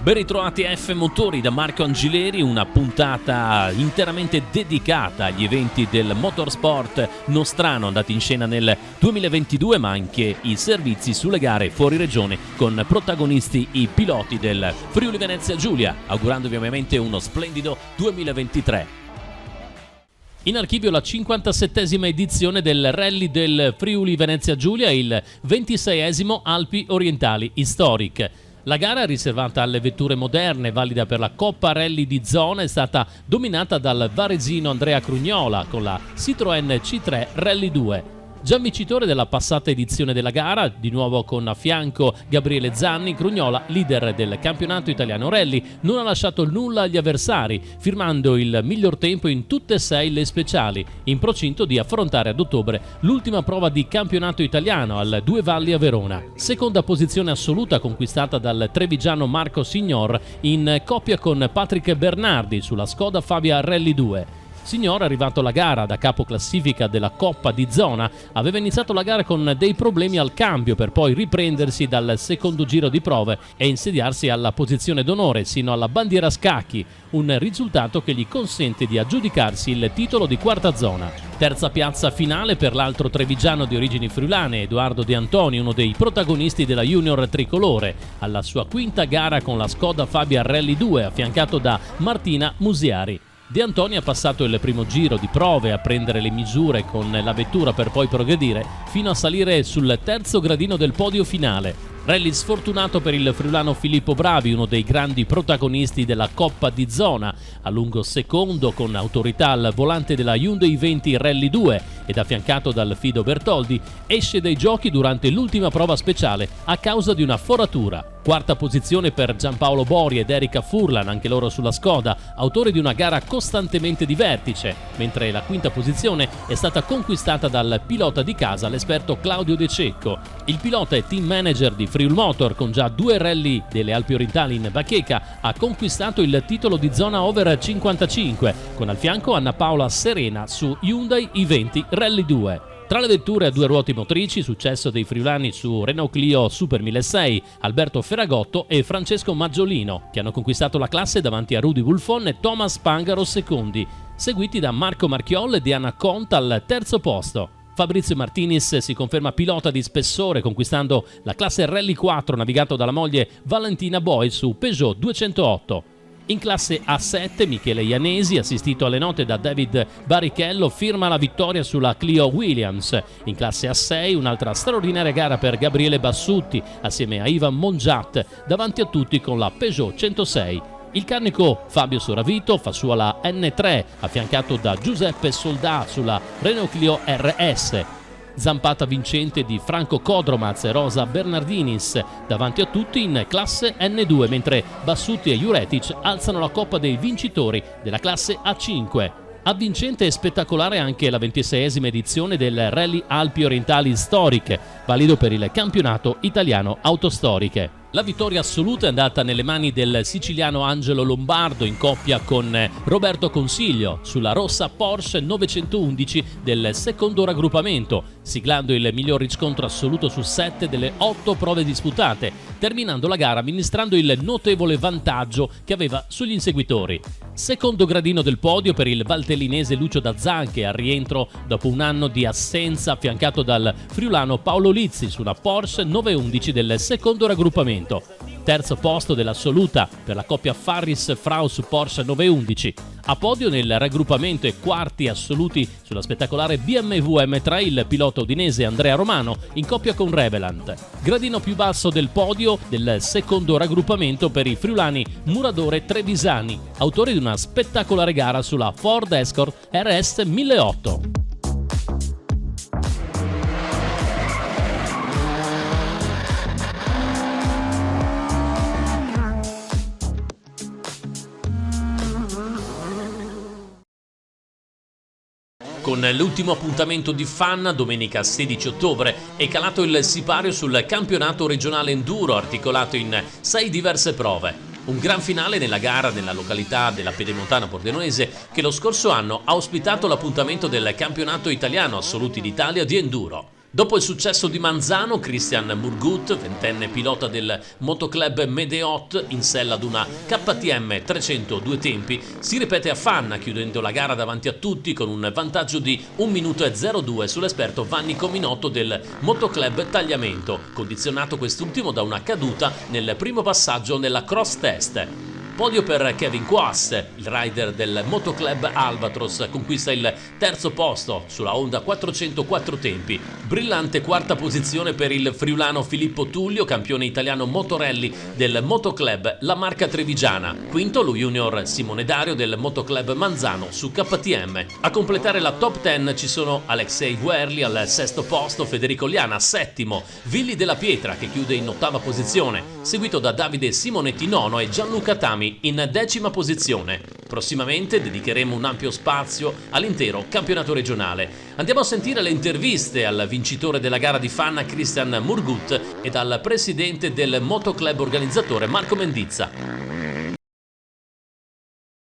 Ben ritrovati a F Motori da Marco Angileri, una puntata interamente dedicata agli eventi del motorsport nostrano andati in scena nel 2022, ma anche i servizi sulle gare fuori regione con protagonisti i piloti del Friuli Venezia Giulia, augurandovi ovviamente uno splendido 2023. In archivio la 57esima edizione del Rally del Friuli Venezia Giulia, il 26esimo Alpi Orientali Historic. La gara, riservata alle vetture moderne, valida per la Coppa Rally di Zona, è stata dominata dal varesino Andrea Crugnola con la Citroën C3 Rally 2. Già vincitore della passata edizione della gara, di nuovo con a fianco Gabriele Zanni, Crugnola, leader del campionato italiano rally, non ha lasciato nulla agli avversari, firmando il miglior tempo in tutte e 6 le speciali, in procinto di affrontare ad ottobre l'ultima prova di campionato italiano al Due Valli a Verona. Seconda posizione assoluta conquistata dal trevigiano Marco Signor in coppia con Patrick Bernardi sulla Skoda Fabia Rally 2. Signor, arrivato alla gara da capo classifica della Coppa di Zona, aveva iniziato la gara con dei problemi al cambio per poi riprendersi dal secondo giro di prove e insediarsi alla posizione d'onore sino alla bandiera a scacchi, un risultato che gli consente di aggiudicarsi il titolo di quarta zona. Terza piazza finale per l'altro trevigiano di origini friulane, Edoardo De Antoni, uno dei protagonisti della Junior Tricolore, alla sua quinta gara con la Skoda Fabia Rally 2, affiancato da Martina Musiari. De Antoni ha passato il primo giro di prove a prendere le misure con la vettura per poi progredire fino a salire sul terzo gradino del podio finale. Rally sfortunato per il friulano Filippo Bravi, uno dei grandi protagonisti della Coppa di Zona, a lungo secondo con autorità al volante della Hyundai 20 Rally 2 ed affiancato dal Fido Bertoldi, esce dai giochi durante l'ultima prova speciale a causa di una foratura. Quarta posizione per Giampaolo Bori ed Erika Furlan, anche loro sulla Skoda, autori di una gara costantemente di vertice, mentre la quinta posizione è stata conquistata dal pilota di casa, l'esperto Claudio De Cecco. Il pilota e team manager di Friul Motor, con già 2 rally delle Alpi Orientali in bacheca, ha conquistato il titolo di zona over 55, con al fianco Anna Paola Serena su Hyundai i20 Rally 2. Tra le vetture a 2 ruote motrici, successo dei friulani su Renault Clio Super 1600, Alberto Ferragotto e Francesco Maggiolino, che hanno conquistato la classe davanti a Rudy Buffon e Thomas Pangaro secondi, seguiti da Marco Marchiol e Diana Conta al terzo posto. Fabrizio Martinis si conferma pilota di spessore, conquistando la classe Rally 4 navigato dalla moglie Valentina Boy su Peugeot 208. In classe A7 Michele Ianesi, assistito alle note da David Barrichello, firma la vittoria sulla Clio Williams. In classe A6 un'altra straordinaria gara per Gabriele Bassutti assieme a Ivan Mongiat davanti a tutti con la Peugeot 106. Il carnico Fabio Soravito fa sua la N3 affiancato da Giuseppe Soldà sulla Renault Clio RS. Zampata vincente di Franco Codromaz e Rosa Bernardinis davanti a tutti in classe N2, mentre Bassutti e Juretic alzano la coppa dei vincitori della classe A5. Avvincente e spettacolare anche la 26esima edizione del Rally Alpi Orientali Historic, valido per il campionato italiano autostoriche. La vittoria assoluta è andata nelle mani del siciliano Angelo Lombardo in coppia con Roberto Consiglio sulla rossa Porsche 911 del secondo raggruppamento, siglando il miglior riscontro assoluto su 7 delle 8 prove disputate, terminando la gara amministrando il notevole vantaggio che aveva sugli inseguitori. Secondo gradino del podio per il valtellinese Lucio Dazzan, che al rientro dopo un anno di assenza, affiancato dal friulano Paolo Lizzi su una Porsche 911 del secondo raggruppamento. Terzo posto dell'assoluta per la coppia Farris-Fraus Porsche 911. A podio nel raggruppamento e quarti assoluti sulla spettacolare BMW M3 il pilota udinese Andrea Romano in coppia con Revelant. Gradino più basso del podio del secondo raggruppamento per i friulani Muradore Trevisani, autori di una spettacolare gara sulla Ford Escort RS 1008. Con l'ultimo appuntamento di Fan, domenica 16 ottobre, è calato il sipario sul campionato regionale enduro articolato in 6 diverse prove. Un gran finale nella gara nella località della Pedemontana Pordenonese che lo scorso anno ha ospitato l'appuntamento del campionato italiano assoluti d'Italia di enduro. Dopo il successo di Manzano, Christian Murgut, ventenne pilota del motoclub Medeot, in sella ad una KTM 300 due tempi, si ripete a Fanna, chiudendo la gara davanti a tutti con un vantaggio di 1 minuto e 02 sull'esperto Vanni Cominotto del motoclub Tagliamento, condizionato quest'ultimo da una caduta nel primo passaggio nella cross test. Podio per Kevin Quass, il rider del motoclub Albatros, conquista il terzo posto sulla Honda 404 tempi. Brillante quarta posizione per il friulano Filippo Tullio, campione italiano motorelli del motoclub La Marca Trevigiana. Quinto lo junior Simone Dario del motoclub Manzano su KTM. A completare la top 10 ci sono Alexei Guerli al sesto posto, Federico Liana settimo, Villi della Pietra che chiude in ottava posizione, seguito da Davide Simonetti nono e Gianluca Tami in decima posizione. Prossimamente dedicheremo un ampio spazio all'intero campionato regionale. Andiamo a sentire le interviste al vincitore della gara di Fanna Christian Murgut e dal presidente del motoclub organizzatore Marco Mendizza.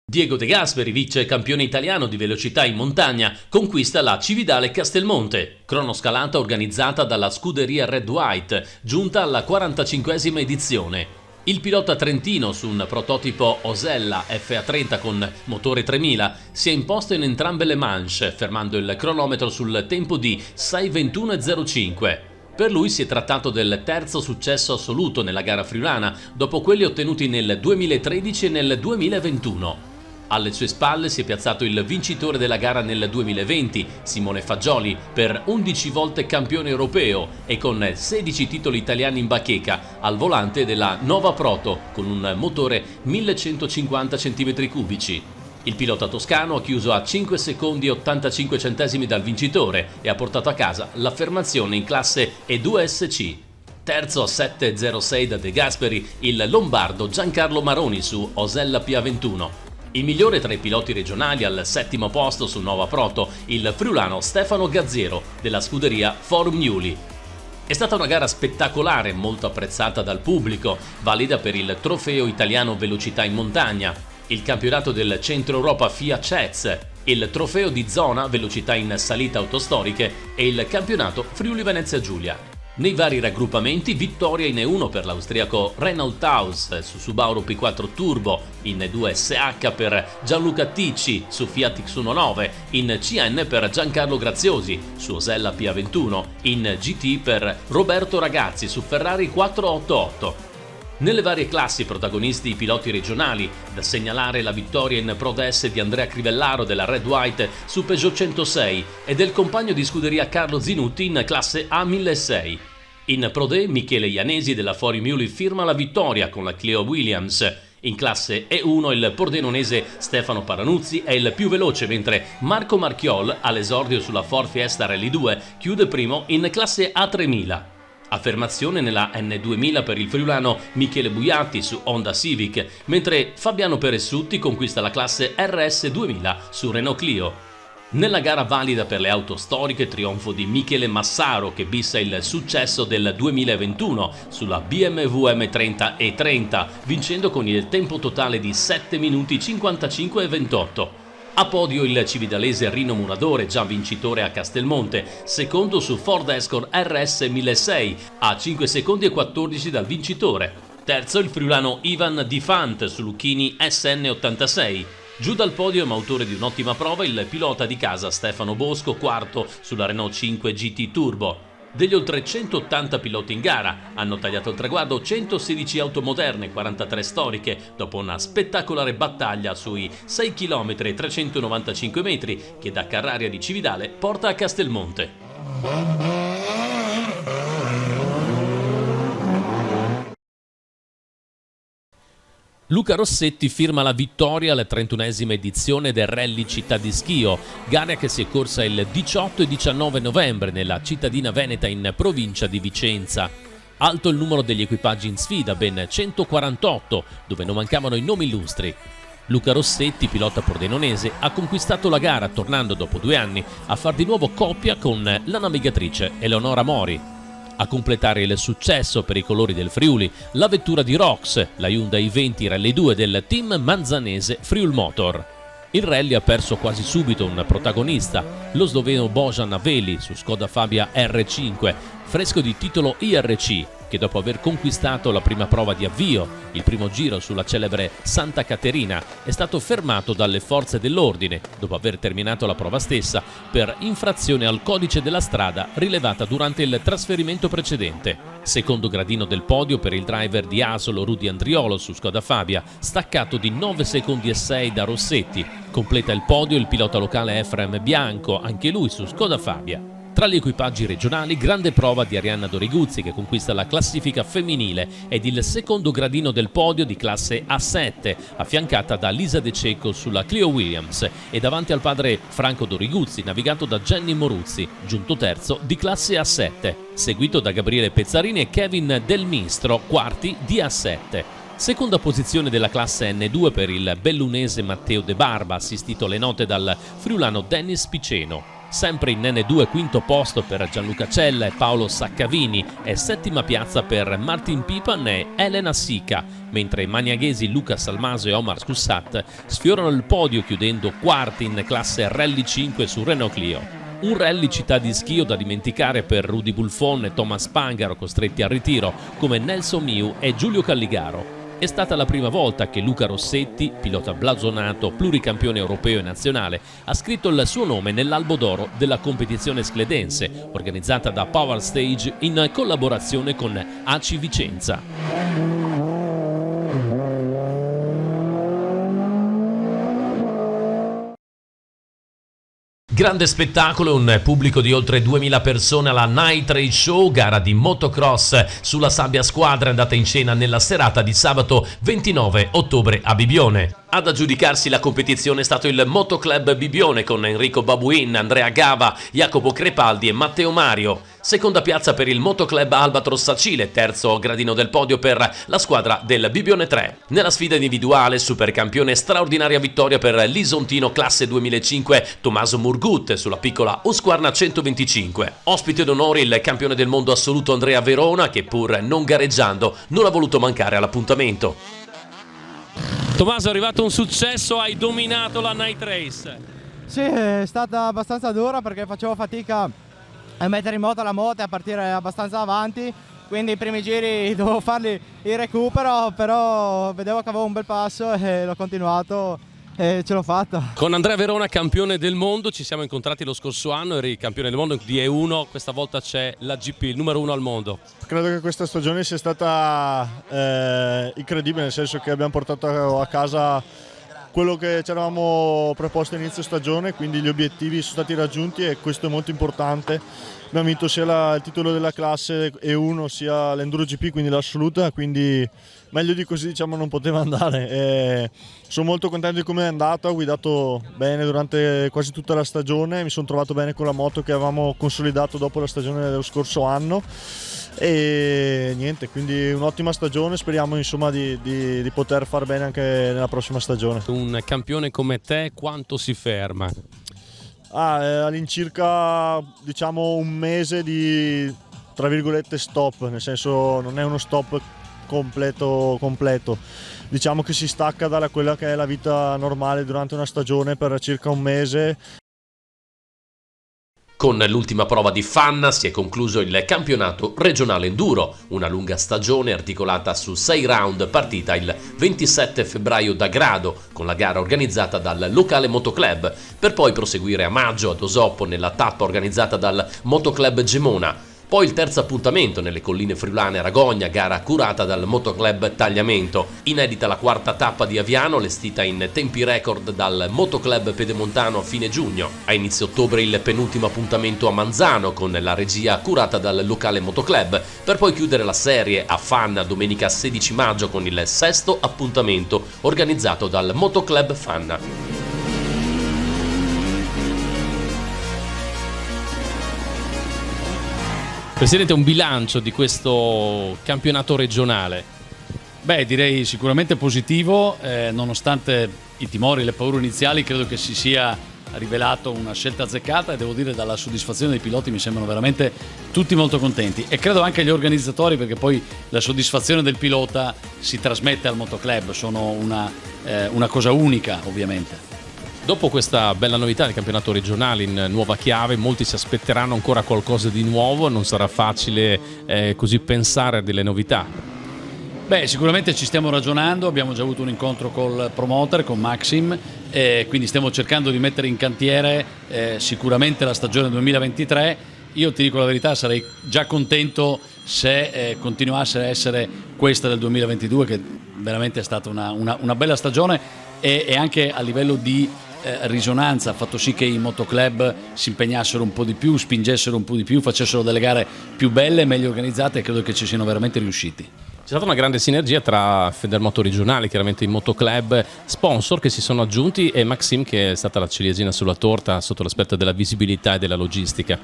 Diego De Gasperi, vice campione italiano di velocità in montagna, conquista la Cividale Castelmonte, cronoscalata organizzata dalla scuderia Red White, giunta alla 45esima edizione. Il pilota trentino su un prototipo Osella FA30 con motore 3000 si è imposto in entrambe le manche, fermando il cronometro sul tempo di 6:21,05. Per lui si è trattato del terzo successo assoluto nella gara friulana, dopo quelli ottenuti nel 2013 e nel 2021. Alle sue spalle si è piazzato il vincitore della gara nel 2020, Simone Fagioli, per 11 volte campione europeo e con 16 titoli italiani in bacheca, al volante della Nova Proto con un motore 1150 cm3. Il pilota toscano ha chiuso a 5 secondi e 85 centesimi dal vincitore e ha portato a casa l'affermazione in classe E2SC. Terzo a 7:06 da De Gasperi il lombardo Giancarlo Maroni su Osella PA21. Il migliore tra i piloti regionali al settimo posto su Nova Proto, il friulano Stefano Gazziero della scuderia Forum Newly. È stata una gara spettacolare, molto apprezzata dal pubblico, valida per il trofeo italiano velocità in montagna, il campionato del Centro Europa FIA CEZ, il trofeo di zona velocità in salita autostoriche e il campionato Friuli Venezia Giulia. Nei vari raggruppamenti, vittoria in E1 per l'austriaco Reinhold Taus su Subaru P4 Turbo, in E2 SH per Gianluca Ticci su Fiat X19, in CN per Giancarlo Graziosi su Osella PA21, in GT per Roberto Ragazzi su Ferrari 488. Nelle varie classi protagonisti i piloti regionali, da segnalare la vittoria in Pro DS di Andrea Crivellaro della Red White su Peugeot 106 e del compagno di scuderia Carlo Zinutti in classe A1600. In Pro D Michele Ianesi della Forum Newly firma la vittoria con la Clio Williams. In classe E1 il pordenonese Stefano Paranuzzi è il più veloce, mentre Marco Marchiol, all'esordio sulla Ford Fiesta Rally 2, chiude primo in classe A3000. Affermazione nella N2000 per il friulano Michele Buiatti su Honda Civic, mentre Fabiano Peressutti conquista la classe RS2000 su Renault Clio. Nella gara valida per le auto storiche, trionfo di Michele Massaro che bissa il successo del 2021 sulla BMW M30 E30, vincendo con il tempo totale di 7 minuti 55 e 28. A podio il cividalese Rino Muradore, già vincitore a Castelmonte, secondo su Ford Escort RS 1600 a 5 secondi e 14 dal vincitore. Terzo il friulano Ivan Di Fant su Lucchini SN86. Giù dal podio, ma autore di un'ottima prova, il pilota di casa Stefano Bosco, quarto sulla Renault 5 GT Turbo. Degli oltre 180 piloti in gara hanno tagliato il traguardo 116 auto moderne e 43 storiche, dopo una spettacolare battaglia sui 6 km e 395 metri che da Carraria di Cividale porta a Castelmonte. Luca Rossetti firma la vittoria alla 31esima edizione del Rally Città di Schio, gara che si è corsa il 18 e 19 novembre nella cittadina veneta in provincia di Vicenza. Alto il numero degli equipaggi in sfida, ben 148, dove non mancavano i nomi illustri. Luca Rossetti, pilota pordenonese, ha conquistato la gara tornando dopo 2 anni a far di nuovo coppia con la navigatrice Eleonora Mori. A completare il successo per i colori del Friuli, la vettura di Rox, la Hyundai i20 Rally 2 del team manzanese Friul Motor. Il rally ha perso quasi subito un protagonista, lo sloveno Bojan Veli su Skoda Fabia R5, fresco di titolo IRC, che dopo aver conquistato la prima prova di avvio, il primo giro sulla celebre Santa Caterina, è stato fermato dalle forze dell'ordine, dopo aver terminato la prova stessa, per infrazione al codice della strada rilevata durante il trasferimento precedente. Secondo gradino del podio per il driver di Asolo Rudy Andriolo su Skoda Fabia, staccato di 9 secondi e 6 da Rossetti. Completa il podio il pilota locale Efrem Bianco, anche lui su Skoda Fabia. Tra gli equipaggi regionali, grande prova di Arianna Doriguzzi che conquista la classifica femminile ed il secondo gradino del podio di classe A7, affiancata da Lisa De Cecco sulla Clio Williams e davanti al padre Franco Doriguzzi, navigato da Jenny Moruzzi, giunto terzo di classe A7, seguito da Gabriele Pezzarini e Kevin Del Mistro, quarti di A7. Seconda posizione della classe N2 per il bellunese Matteo De Barba, assistito alle note dal friulano Dennis Piceno. Sempre in N2 quinto posto per Gianluca Cella e Paolo Saccavini e settima piazza per Martin Pipan e Elena Sica, mentre i magnaghesi Luca Salmaso e Omar Scussat sfiorano il podio chiudendo quarti in classe Rally 5 su Renault Clio. Un rally città di schio da dimenticare per Rudy Buffon e Thomas Pangaro, costretti al ritiro, come Nelson Miu e Giulio Calligaro. È stata la prima volta che Luca Rossetti, pilota blasonato, pluricampione europeo e nazionale, ha scritto il suo nome nell'albo d'oro della competizione scledense, organizzata da Power Stage in collaborazione con ACI Vicenza. Grande spettacolo, un pubblico di oltre 2000 persone alla Night Race Show, gara di motocross sulla sabbia squadra andata in scena nella serata di sabato 29 ottobre a Bibione. Ad aggiudicarsi la competizione è stato il Motoclub Bibione con Enrico Babuin, Andrea Gava, Jacopo Crepaldi e Matteo Mario. Seconda piazza per il Motoclub Albatros Sacile, terzo gradino del podio per la squadra del Bibione 3. Nella sfida individuale, supercampione straordinaria vittoria per l'isontino classe 2005 Tommaso Murgut sulla piccola Husqvarna 125. Ospite d'onore il campione del mondo assoluto Andrea Verona che pur non gareggiando non ha voluto mancare all'appuntamento. Tommaso, è arrivato un successo, hai dominato la Night Race. Sì, è stata abbastanza dura perché facevo fatica a mettere in moto la moto e a partire abbastanza avanti, quindi i primi giri dovevo farli in recupero, però vedevo che avevo un bel passo e l'ho continuato e ce l'ho fatta. Con Andrea Verona, campione del mondo, ci siamo incontrati lo scorso anno, eri campione del mondo di E1, questa volta c'è la GP, il numero 1 al mondo. Credo che questa stagione sia stata incredibile, nel senso che abbiamo portato a casa quello che ci eravamo preposto a inizio stagione, quindi gli obiettivi sono stati raggiunti e questo è molto importante. Abbiamo vinto sia il titolo della classe E1 sia l'Enduro GP, quindi l'assoluta, quindi meglio di così diciamo non poteva andare. Sono molto contento di come è andato, ho guidato bene durante quasi tutta la stagione, mi sono trovato bene con la moto che avevamo consolidato dopo la stagione dello scorso anno e niente, quindi un'ottima stagione, speriamo insomma di poter far bene anche nella prossima stagione. Un campione come te quanto si ferma? All'incirca diciamo un mese di tra virgolette stop, nel senso non è uno stop completo, diciamo che si stacca da quella che è la vita normale durante una stagione per circa un mese. Con l'ultima prova di Fanna si è concluso il campionato regionale enduro, una lunga stagione articolata su 6 round partita il 27 febbraio da Grado con la gara organizzata dal locale motoclub, per poi proseguire a maggio ad Osoppo nella tappa organizzata dal motoclub Gemona. Poi il terzo appuntamento nelle colline friulane a Ragogna, gara curata dal Motoclub Tagliamento. Inedita la quarta tappa di Aviano, allestita in tempi record dal Motoclub Pedemontano a fine giugno. A inizio ottobre il penultimo appuntamento a Manzano con la regia curata dal locale Motoclub, per poi chiudere la serie a Fanna domenica 16 maggio con il sesto appuntamento organizzato dal Motoclub Fanna. Presidente, un bilancio di questo campionato regionale? Beh, direi sicuramente positivo, nonostante i timori e le paure iniziali, credo che si sia rivelato una scelta azzeccata e devo dire dalla soddisfazione dei piloti mi sembrano veramente tutti molto contenti e credo anche gli organizzatori, perché poi la soddisfazione del pilota si trasmette al motoclub, sono una cosa unica ovviamente. Dopo questa bella novità del campionato regionale in nuova chiave, molti si aspetteranno ancora qualcosa di nuovo, non sarà facile così pensare a delle novità. Beh, sicuramente ci stiamo ragionando, abbiamo già avuto un incontro col promoter, con Maxim, quindi stiamo cercando di mettere in cantiere sicuramente la stagione 2023. Io ti dico la verità, sarei già contento se continuasse a essere questa del 2022, che veramente è stata una bella stagione e anche a livello di risonanza ha fatto sì che i motoclub si impegnassero un po' di più, spingessero un po' di più, facessero delle gare più belle, meglio organizzate, e credo che ci siano veramente riusciti. C'è stata una grande sinergia tra Federmoto regionale, chiaramente i motoclub, sponsor che si sono aggiunti, e Maxim, che è stata la ciliegina sulla torta sotto l'aspetto della visibilità e della logistica.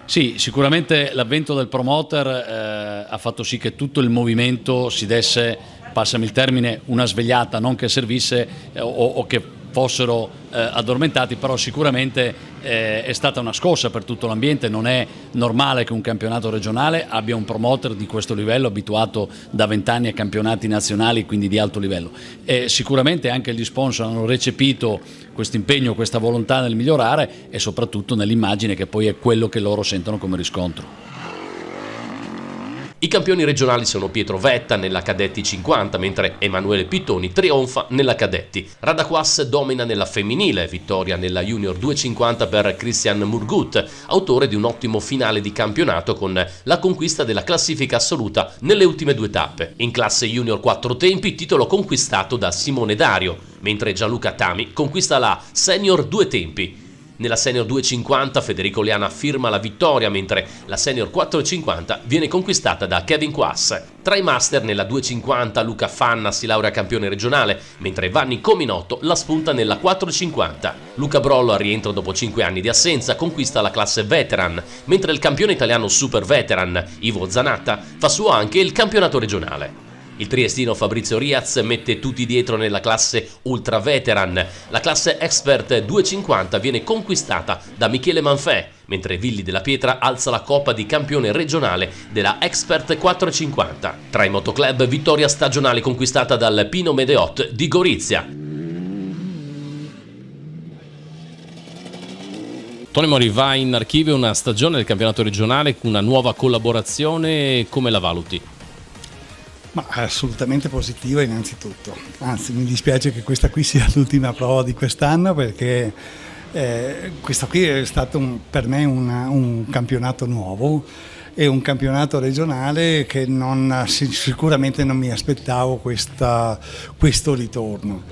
Sì, sicuramente l'avvento del promoter ha fatto sì che tutto il movimento si desse, passami il termine, una svegliata, non che servisse o che fossero addormentati, però sicuramente è stata una scossa per tutto l'ambiente. Non è normale che un campionato regionale abbia un promoter di questo livello, abituato da 20 anni a campionati nazionali, quindi di alto livello. E sicuramente anche gli sponsor hanno recepito questo impegno, questa volontà nel migliorare, e soprattutto nell'immagine, che poi è quello che loro sentono come riscontro. I campioni regionali sono Pietro Vetta nella Cadetti 50, mentre Emanuele Pittoni trionfa nella Cadetti. Radakwas domina nella femminile, vittoria nella Junior 250 per Christian Murgut, autore di un ottimo finale di campionato con la conquista della classifica assoluta nelle ultime 2 tappe. In classe Junior 4 tempi, titolo conquistato da Simone Dario, mentre Gianluca Tami conquista la Senior 2 tempi. Nella Senior 250 Federico Liana firma la vittoria, mentre la Senior 450 viene conquistata da Kevin Quass. Tra i master nella 250 Luca Fanna si laurea campione regionale, mentre Vanni Cominotto la spunta nella 450. Luca Brollo, al rientro dopo 5 anni di assenza, conquista la classe veteran, mentre il campione italiano super veteran Ivo Zanatta fa suo anche il campionato regionale. Il triestino Fabrizio Riaz mette tutti dietro nella classe Ultra Veteran. La classe Expert 250 viene conquistata da Michele Manfè, mentre Villi della Pietra alza la coppa di campione regionale della Expert 450. Tra i motoclub, vittoria stagionale conquistata dal Pino Medeot di Gorizia. Tony Mori, va in archivio una stagione del campionato regionale, una nuova collaborazione, come la valuti? Ma assolutamente positiva innanzitutto, anzi mi dispiace che questa qui sia l'ultima prova di quest'anno, perché questo qui è stato per me un campionato nuovo e un campionato regionale che sicuramente non mi aspettavo questo ritorno.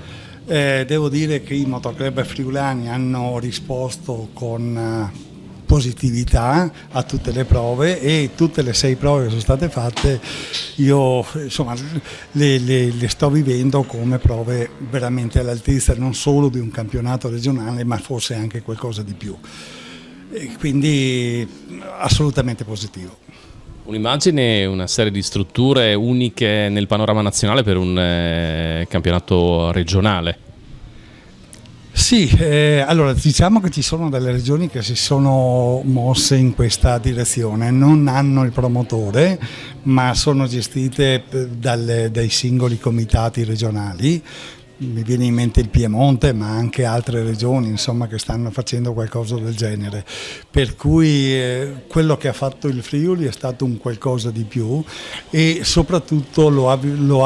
Devo dire che i motoclub friulani hanno risposto con positività a tutte le prove, e tutte le 6 prove che sono state fatte io insomma le sto vivendo come prove veramente all'altezza non solo di un campionato regionale, ma forse anche qualcosa di più, e quindi assolutamente positivo. Un'immagine, una serie di strutture uniche nel panorama nazionale per un campionato regionale. Sì, allora diciamo che ci sono delle regioni che si sono mosse in questa direzione, non hanno il promotore, ma sono gestite dai singoli comitati regionali. Mi viene in mente il Piemonte, ma anche altre regioni, insomma, che stanno facendo qualcosa del genere. Per cui quello che ha fatto il Friuli è stato un qualcosa di più, e soprattutto lo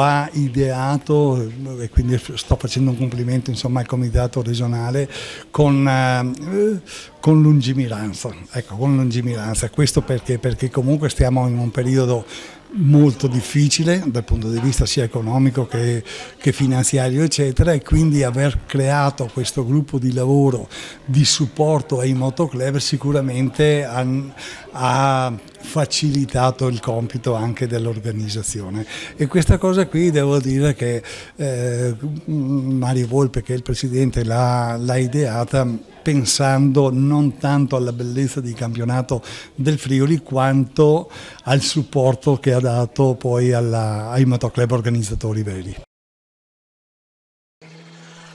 ha ideato, e quindi sto facendo un complimento, insomma, al comitato regionale, con lungimiranza. Ecco, con lungimiranza. Questo perché comunque stiamo in un periodo molto difficile dal punto di vista sia economico che finanziario eccetera, e quindi aver creato questo gruppo di lavoro di supporto ai motoclub sicuramente ha facilitato il compito anche dell'organizzazione, e questa cosa qui devo dire che Mario Volpe, che è il presidente, l'ha ideata pensando non tanto alla bellezza di campionato del Friuli quanto al supporto che ha dato poi ai motoclub organizzatori veri.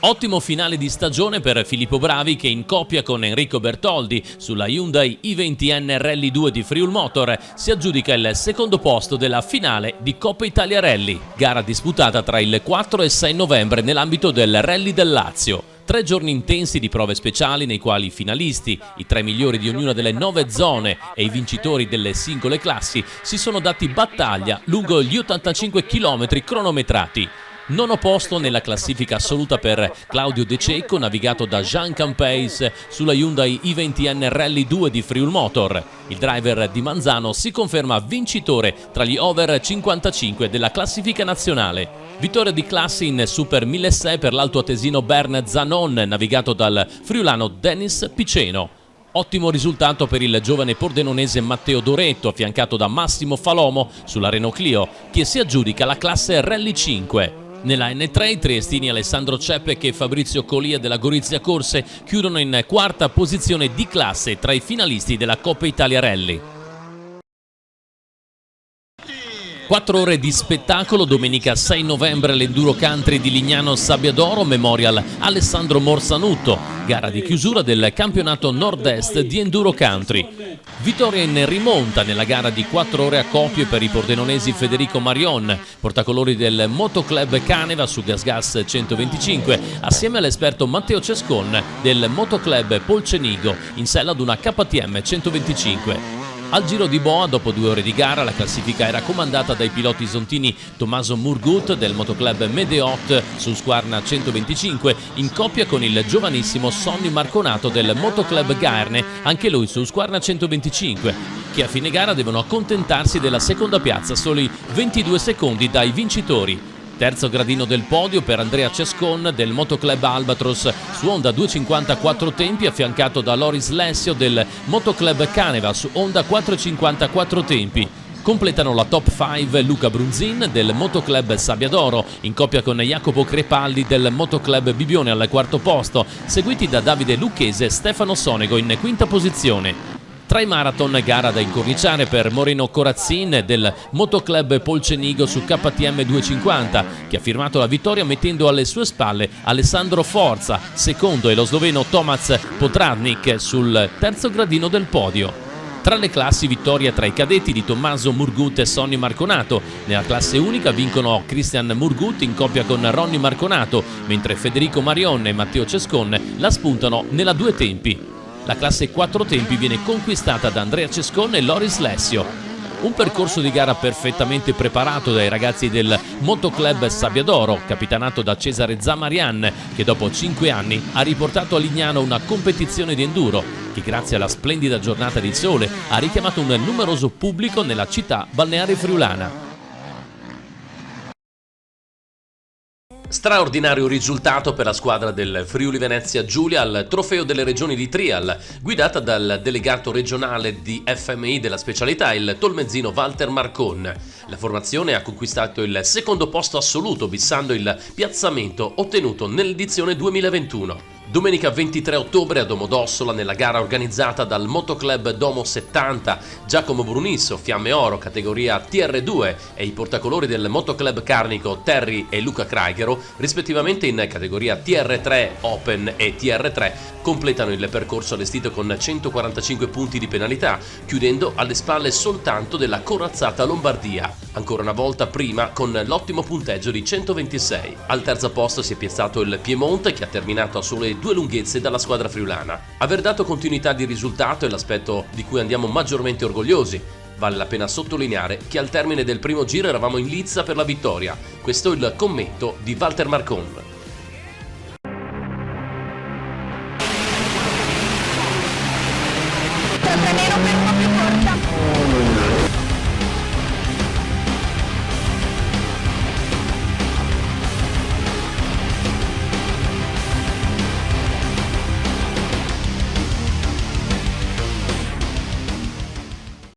Ottimo finale di stagione per Filippo Bravi, che in coppia con Enrico Bertoldi sulla Hyundai i20N Rally 2 di Friul Motor si aggiudica il secondo posto della finale di Coppa Italia Rally, gara disputata tra il 4 e 6 novembre nell'ambito del Rally del Lazio. 3 giorni intensi di prove speciali nei quali i finalisti, i 3 migliori di ognuna delle 9 zone e i vincitori delle singole classi si sono dati battaglia lungo gli 85 km cronometrati. Nono posto nella classifica assoluta per Claudio De Cecco, navigato da Jean Campeis sulla Hyundai i20N Rally 2 di Friulmotor. Il driver di Manzano si conferma vincitore tra gli over 55 della classifica nazionale. Vittoria di classe in Super 1600 per l'altoatesino Bern Zanon, navigato dal friulano Dennis Piceno. Ottimo risultato per il giovane pordenonese Matteo Doretto, affiancato da Massimo Falomo sulla Renault Clio, che si aggiudica la classe Rally 5. Nella N3 i triestini Alessandro Ceppec e Fabrizio Colia della Gorizia Corse chiudono in quarta posizione di classe tra i finalisti della Coppa Italia Rally. 4 ore di spettacolo domenica 6 novembre all'Enduro Country di Lignano Sabbiadoro, Memorial Alessandro Morsanutto, gara di chiusura del campionato nord-est di Enduro Country. Vittoria in rimonta nella gara di 4 ore a coppie per i pordenonesi Federico Marion, portacolori del Motoclub Caneva su GasGas 125, assieme all'esperto Matteo Cescon del Motoclub Polcenigo in sella ad una KTM 125. Al Giro di Boa, dopo 2 ore di gara, la classifica era comandata dai piloti isontini Tommaso Murgut del Motoclub Medeot su Squarna 125, in coppia con il giovanissimo Sonny Marconato del Motoclub Gaerne, anche lui su Squarna 125, che a fine gara devono accontentarsi della seconda piazza, soli 22 secondi dai vincitori. Terzo gradino del podio per Andrea Cescon del Motoclub Albatros su Honda 250 4 tempi, affiancato da Loris Lessio del Motoclub Caneva su Honda 450 4 tempi. Completano la top 5 Luca Brunzin del Motoclub Sabbiadoro in coppia con Jacopo Crepaldi del Motoclub Bibione al quarto posto, seguiti da Davide Lucchese e Stefano Sonego in quinta posizione. Tra i marathon, gara da incorniciare per Moreno Corazzin del Motoclub Polcenigo su KTM 250, che ha firmato la vittoria mettendo alle sue spalle Alessandro Forza, secondo, e lo sloveno Tomac Potradnik sul terzo gradino del podio. Tra le classi, vittoria tra i cadetti di Tommaso Murgut e Sonny Marconato. Nella classe unica vincono Christian Murgut in coppia con Ronny Marconato, mentre Federico Marion e Matteo Cescon la spuntano nella 2 tempi. La classe 4 tempi viene conquistata da Andrea Cescon e Loris Lessio. Un percorso di gara perfettamente preparato dai ragazzi del Motoclub Sabbiadoro, capitanato da Cesare Zamarian, che dopo 5 anni ha riportato a Lignano una competizione di enduro, che grazie alla splendida giornata di sole ha richiamato un numeroso pubblico nella città balneare friulana. Straordinario risultato per la squadra del Friuli Venezia Giulia al Trofeo delle Regioni di Trial, guidata dal delegato regionale di FMI della specialità, il tolmezzino Walter Marcon. La formazione ha conquistato il secondo posto assoluto, bissando il piazzamento ottenuto nell'edizione 2021. Domenica 23 ottobre a Domodossola, nella gara organizzata dal Motoclub Domo 70, Giacomo Brunisso, Fiamme Oro, categoria TR2, e i portacolori del Motoclub Carnico, Terry e Luca Craichero, rispettivamente in categoria TR3 Open e TR3, completano il percorso allestito con 145 punti di penalità, chiudendo alle spalle soltanto della corazzata Lombardia, ancora una volta prima con l'ottimo punteggio di 126. Al terzo posto si è piazzato il Piemonte, che ha terminato a sole 2 lunghezze dalla squadra friulana. Aver dato continuità di risultato è l'aspetto di cui andiamo maggiormente orgogliosi. Vale la pena sottolineare che al termine del primo giro eravamo in lizza per la vittoria. Questo è il commento di Walter Marcon.